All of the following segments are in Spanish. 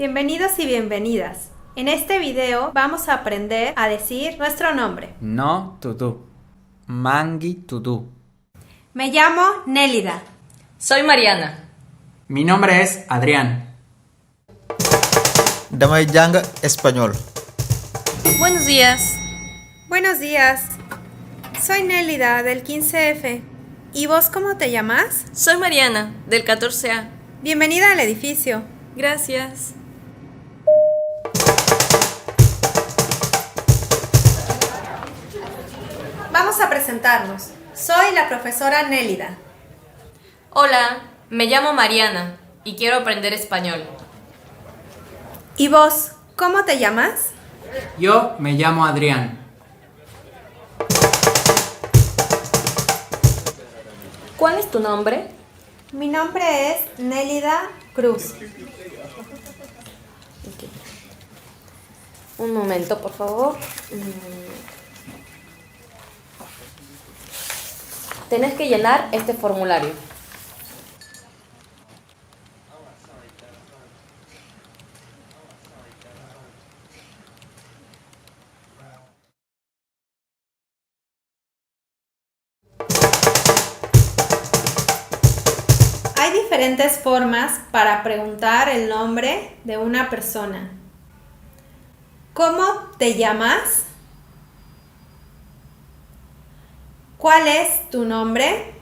Bienvenidos y bienvenidas. En este video vamos a aprender a decir nuestro nombre. No tutu. Mangi tutu. Me llamo Nélida. Soy Mariana. Mi nombre es Adrián. Damay jàng español. Buenos días. Buenos días. Soy Nélida del 15F. ¿Y vos cómo te llamas? Soy Mariana, del 14A. Bienvenida al edificio. Gracias. Vamos a presentarnos. Soy la profesora Nélida. Hola, me llamo Mariana y quiero aprender español. ¿Y vos cómo te llamas? Yo me llamo Adrián. ¿Cuál es tu nombre? Mi nombre es Nélida Cruz. Un momento, por favor. Tenés que llenar este formulario. Hay diferentes formas para preguntar el nombre de una persona. ¿Cómo te llamas? ¿Cuál es tu nombre?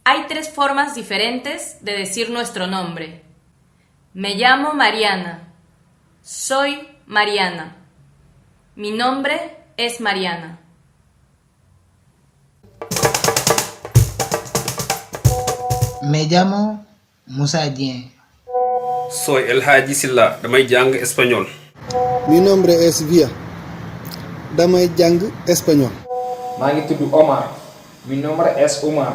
Hay tres formas diferentes de decir nuestro nombre. Me llamo Mariana. Soy Mariana. Mi nombre es Mariana. Me llamo Musa Dien. Soy El Haji Silla, damay jàng español. Mi nombre es Via. Damay jàng español. maa ngi tudd Omar. Mi nombre es Omar.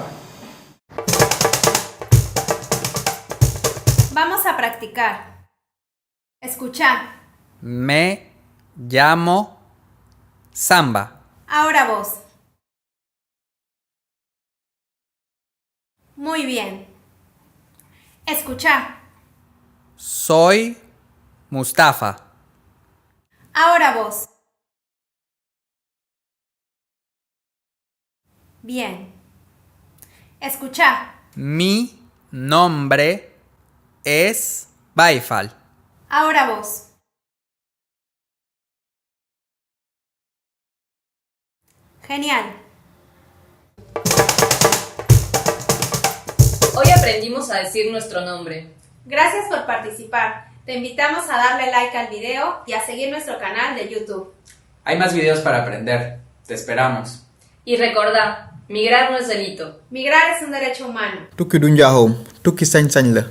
Vamos a practicar. Escucha. Me llamo Samba. Ahora vos. Muy bien. Escucha. Soy Mustafa. Ahora vos. Bien. Escucha. Mi nombre es Baifal. Ahora vos. Genial. Hoy aprendimos a decir nuestro nombre. Gracias por participar. Te invitamos a darle like al video y a seguir nuestro canal de YouTube. Hay más videos para aprender. Te esperamos. Y recordá, migrar no es delito. Migrar es un derecho humano. Tukki du njaaxum, tukki sañ-sañ la.